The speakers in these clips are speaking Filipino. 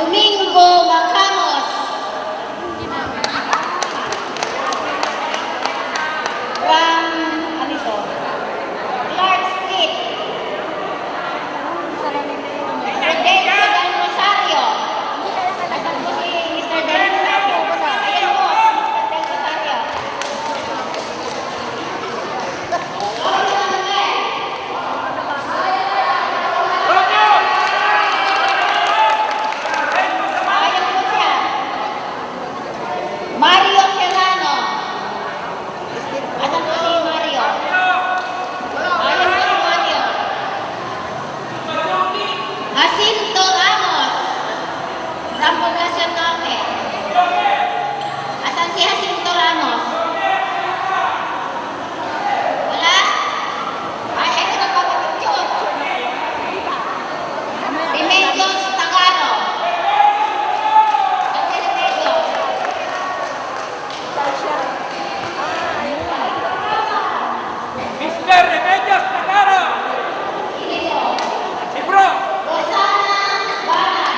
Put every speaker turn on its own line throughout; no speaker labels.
Domingo Macamos. From, ano ito? Clark Street. Prudencio Del Rosario. Asan po si Mr. Del Rosario? Ayan po, si Mr. Del Rosario. Ayan po siya. Mario Serrano. Asan po si Mario? Ayan po si Mario. Jacinto Ramos. From Poblacion Norte. Asan si Jacinto Ramos? Wala? Ay, ito nagpapapicture. Remedios Tagaro. Asan si Remedios?
Mr. Remedios Tagaro! Si Bro!
Rosana Banat.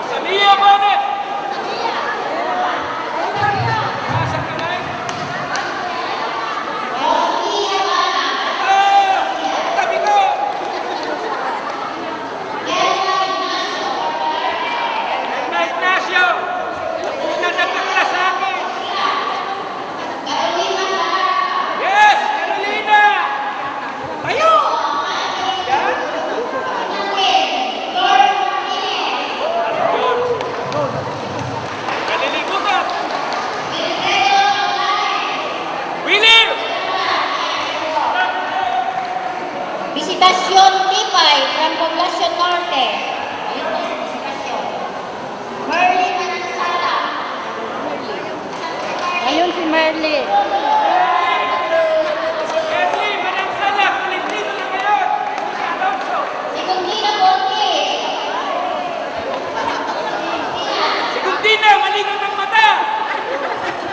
Samia Bonet! Nasa kamay!
Rosina Banat.
Ah! Tabi ko!
Elsa Ignacio.
Edna Ignacio! Nadagdag ka sa akin!
Carolina Sara.
Yes! Carolina! Tayo! Yan! Kaliligo ka! Willie!
Visitación Tipay from Poblacion Norte. Ayun po si Visitación. Merly Manansala.
Ayun si Merly.
Edli! Manansala! Kulit-dito na ngayon! Si Alonso!
Si Congina Bonte.
Si Gundina! Malinaw ng mata!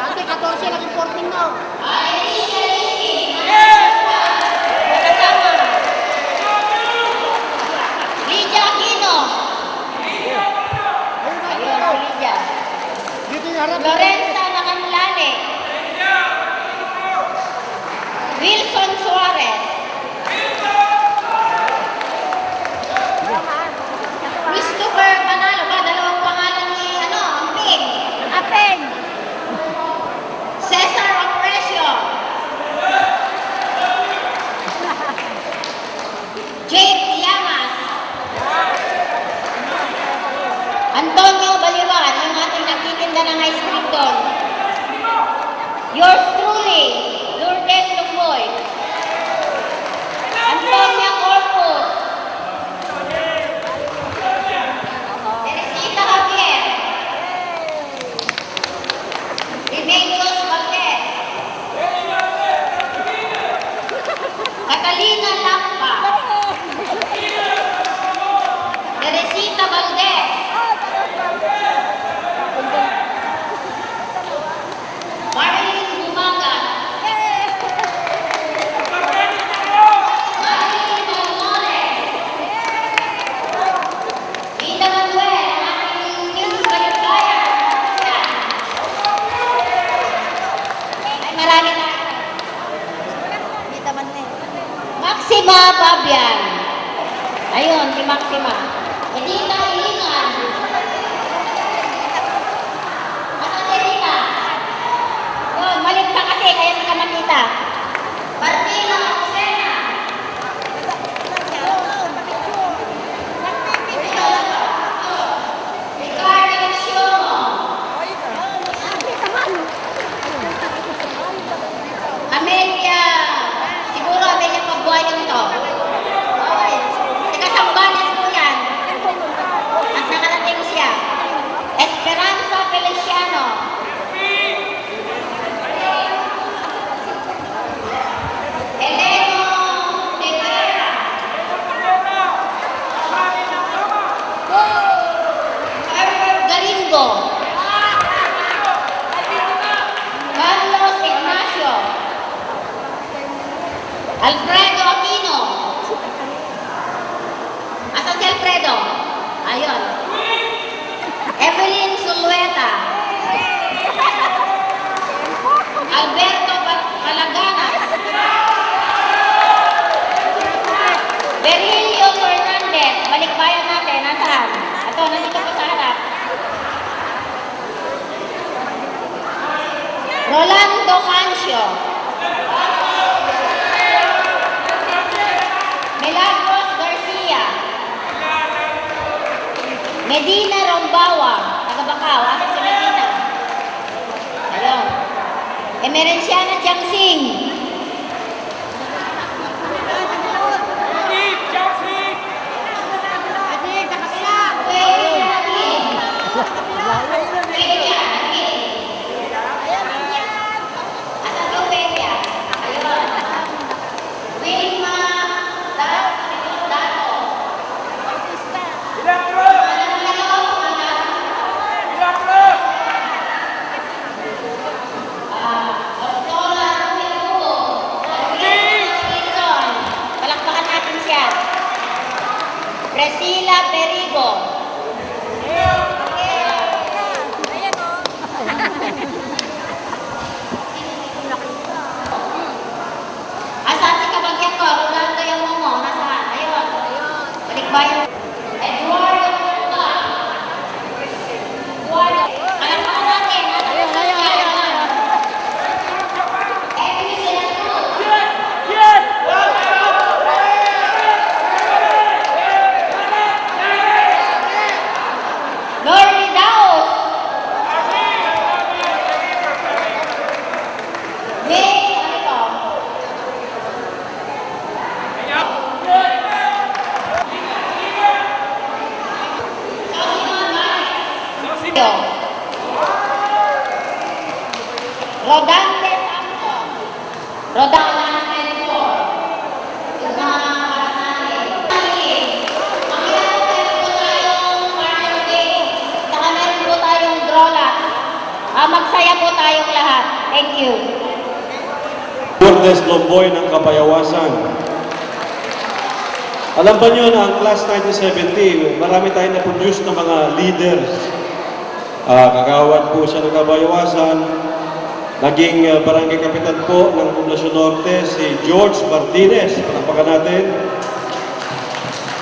Dati 14 naging 14 na.
Alicia Rizky.
Yes!
Kasama. Lydia Aquino. Ayun si Lydia.
Dito yung harap.
Lorenza Nakanlane. Wilson Suarez. Christopher Panalo ba? Dalawang pangalan ni Amping.
Apeng.
Cesar Aprecio. Jake Llamas. Antonio Baliwan, yung ating nagtitinda ng ice cream doon. Yours truly, Lourdes Lumoy. Antonia Corpus. Teresita Javier. Remedios Valdez. Catalina Lampa. Teresita Valdez. Marilyn Bumagat. Marilyn Balmores. Rita Manuel, ang ating Miss Baligaya. Ay, marami na.
Dito man na.
Maxima Fabian. Ayun, si Maxima. Edita Ilingan. Asan si Edita? Yun, malit ka kasi, kaya sa kamakita. Martina Arsena. Ricardo Siomo. Amelia. Siguro Amelia Pabuayan to. Okay. Taga Sambales po yan. At nakarating siya. Esperanza Feliciano. Eleno de Guerra. Herbert Galindo. Carlos Ignacio. Alfredo Aquino. Asan si Alfredo? Ayun. Ito, nandito po sa harap. Rolando Cancio. Milagros Garcia. Medina Rombawa. Taga Bacau. Akin si Medina. Ayun. Emerenciana Jiangsing.
Keep, Chelsea! Ilang club? Ilang club?
Palakpakan natin siya. Priscilla Perigo. Asan si Kabagyan ko? Rolando yung mo. Nasaan? Ayun. Balikbayan. Eduardo Puta. Eduardo. Palakpakan natin. Nasa Luzon siya. Edwin Sinatut.
Yes!
Lorny Daos. May, ano ito? Ito. Rodante Sampo. Rodante Sampo. Ito na para sa atin. Meron po tayong partner game. Saka meron po tayong draw lot. Magsaya po tayong lahat. Thank you.
Lourdes Lomboy ng Kapayawasan. Alam ba nyo na ang class 1970, marami tayong na-produce ng mga leaders. Kagawad po siya ng Kapayawasan. Naging barangay kapitan po ng Poblacion Norte, si George Martinez. Panampakan natin.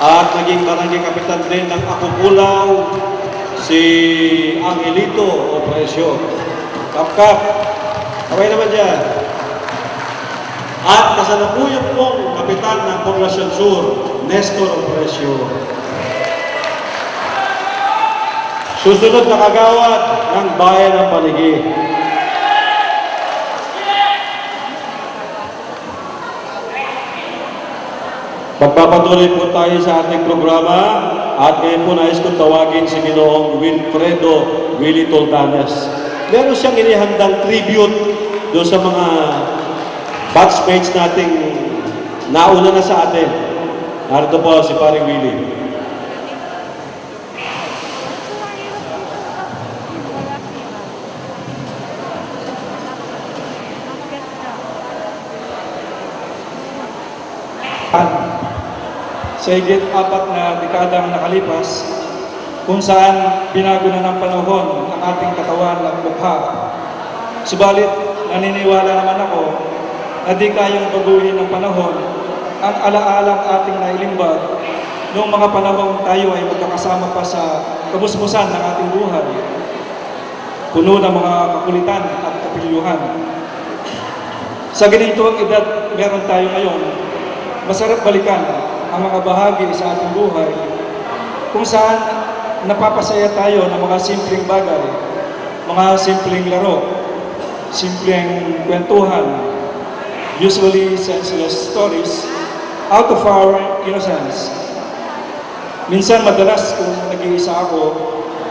At naging barangay kapitan din ng Apupulaw, si Angelito Opresio. Kap-kap. Kaway naman dyan. At kasalukuyan pong kapitan ng Poblacion Sur, Nestor Opresio. Susunod na kagawad ng Bayan ng Panigi. Pagpapatuloy po tayo sa ating programa at ngayon po nais kong tawagin si Ginoong Wilfredo Willie Toldanes. Meron siyang inihandang tribute doon sa mga batchmates nating nauna na sa atin. Narito po si Paring Willie.
Sa higit 4 na dekadang nakalipas, kung saan binago na ng panahon ang ating katawan at mukha. Subalit, naniniwala naman ako na di kayang baguhin ng panahon ang alaalang ating nailimbag noong mga panahon tayo ay magkakasama pa sa kabusbusan ng ating buhay, puno ng mga kakulitan at kapilyuhan. Sa ganitong edad meron tayo ngayon, masarap balikan ang mga bahagi sa ating buhay kung saan napapasaya tayo ng mga simpleng bagay, mga simpleng laro, simpleng kwentuhan, usually senseless stories, out of our innocence. Minsan madalas kung nag-iisa ako,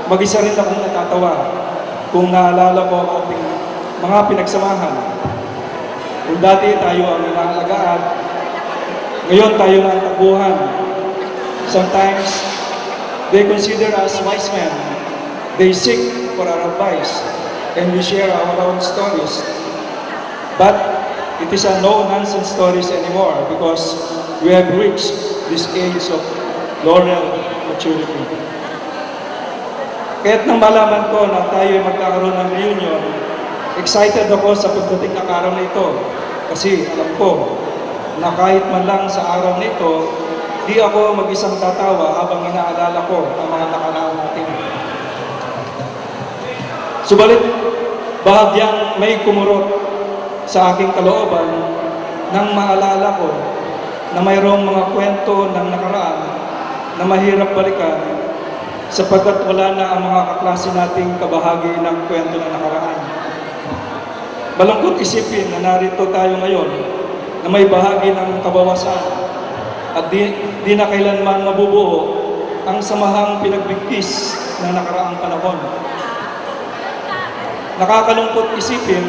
mag-isa rin akong natatawa kung naalala ko ang ating mga pinagsamahan. Kung dati tayo ang inaalagaan, ngayon tayo na ang takbuhan. Sometimes, they consider us wise men. They seek for our advice, and we share our own stories. But it is a no-nonsense stories anymore because we have reached this age of laurel maturity. Kaya't nang malaman ko na tayo ay magkakaroon ng reunion, excited ako sa pagdating ng araw na ito kasi alam ko na kahit man lang sa araw nito, di ako mag-isang tatawa habang inaalala ko ang mga nakaraang Subalit, bahagyang may kumurot sa aking kalooban nang maalala ko na mayroong mga kwento ng nakaraan na mahirap balikan sapagkat wala na ang mga kaklase nating kabahagi ng kwento ng nakaraan. Malungkot isipin na narito tayo ngayon na may bahagi ng kabawasan at di na kailanman mabubuo ang samahang pinagbigkis ng nakaraang panahon. Nakakalungkot isipin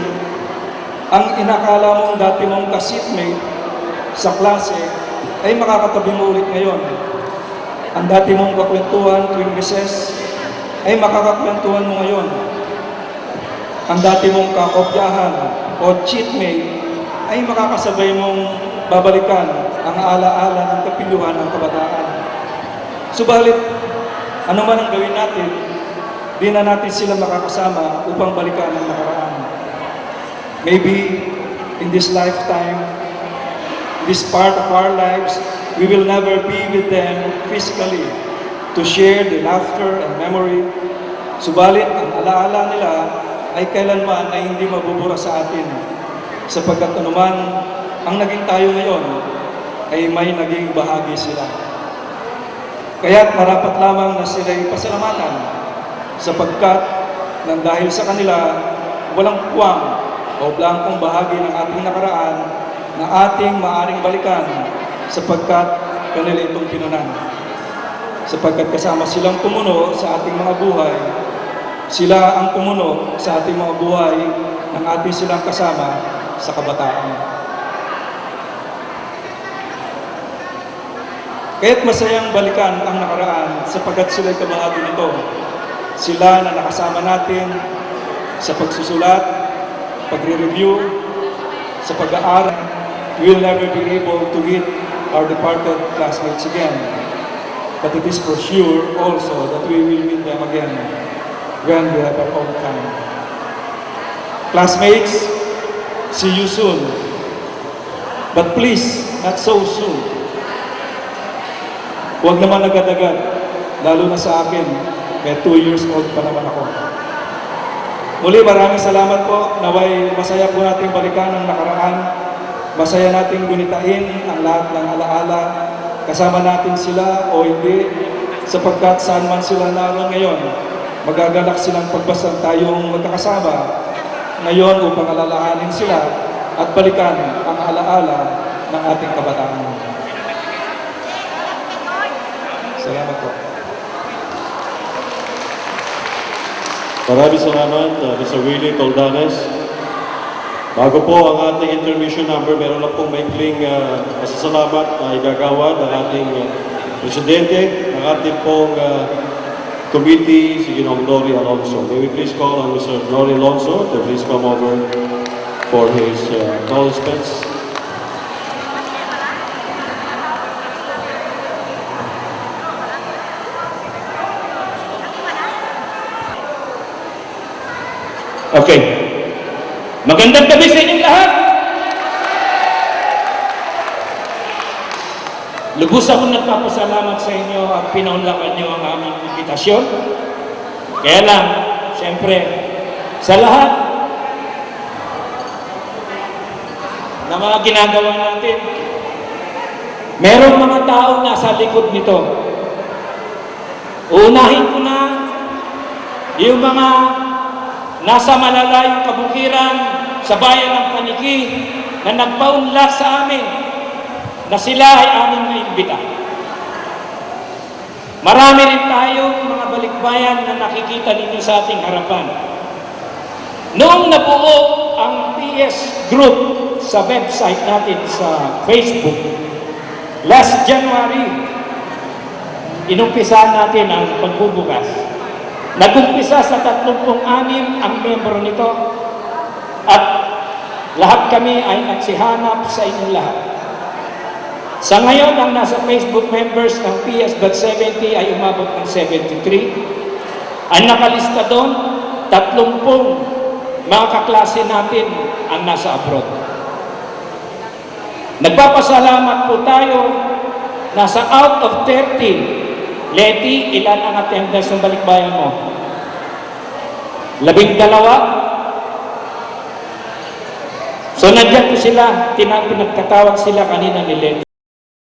ang inakala mong dati mong ka-seatmate sa klase ay makakatabi mo ulit ngayon. Ang dati mong kakwentuhan tuwing recess ay makakakwentuhan mo ngayon. Ang dati mong kakopyahan o cheatmate ay makakasabay mong babalikan ang alaala ng kapiluhan ng kabataan. Subalit, ano man ang gawin natin, di na natin sila makakasama upang balikan ang nakaraan. Maybe in this lifetime, this part of our lives, we will never be with them physically to share the laughter and memory. Subalit, ang alaala nila ay kailanman ay hindi mabubura sa atin sapagkat anuman ang naging tayo ngayon ay may naging bahagi sila. Kaya't marapat lamang na sila'y pasalamatan sapagkat nang dahil sa kanila walang puwang o blangkong bahagi ng ating nakaraan na ating maaring balikan sapagkat kanila itong pinunan. Sapagkat kasama silang tumuno sa ating mga buhay, sila ang tumuno sa ating mga buhay ng ating silang kasama sa kabataan. Kaya't masayang balikan ang nakaraan sapagkat sila'y kabahagi nito. Sila na nakasama natin sa pagsusulat, pagre-review, sa pag-aaral. We will never be able to meet our departed classmates again. But it is for sure also that we will meet them again when we have our own time. Classmates, see you soon. But please, not so soon. Huwag naman agad-agad, lalo na sa akin, kaya 2 years old pa naman ako. Muli, maraming salamat po. Naway masaya po nating balikan ang nakaraan. Masaya nating gunitain ang lahat ng alaala. Kasama natin sila o hindi, sapagkat saan man sila naroon ngayon, magagalak silang pagbasang tayong magkakasama ngayon upang alalahanin sila at balikan ang alaala ng ating kabataan. Salamat po.
Maraming salamat, Mr. Willie Toldanes. Bago po ang ating intermission number, meron lang pong maikling pasasalamat na igagawa ng ating presidente, ng ating pong committee, si Ginoong Nori Alonso. May we please call on Mr. Nori Alonso to please come over for his acknowledgements.
Okay. Magandang gabi sa inyong lahat. Lubos akong nagpapasalamat sa inyo at pinaunlakan nyo ang aming imbitasyon. Kaya lang, siyempre, sa lahat na mga ginagawa natin, merong mga tao nasa likod nito. Uunahin ko na yung mga nasa malalayong kabukiran sa bayan ng Paniki na nagpaunlak sa amin na sila ay aming maimbita. Marami rin tayong mga balikbayan na nakikita ninyo sa ating harapan. Noong nabuo ang PS Group sa website natin sa Facebook, last January, inumpisahan natin ang pagbubukas. Nag-umpisa sa 36 ang membro nito at lahat kami ay nagsihanap sa inyong lahat. Sa ngayon, ang nasa Facebook members ng PS.70 ay umabot ng 73. Ang nakalista doon, 30 mga kaklase natin ang nasa abroad. Nagpapasalamat po tayo, nasa out of 30, Leti, ilan ang attendance ng balikbayan mo? 12. So nandiyan po sila, pinagtatawag sila kanina ni Len.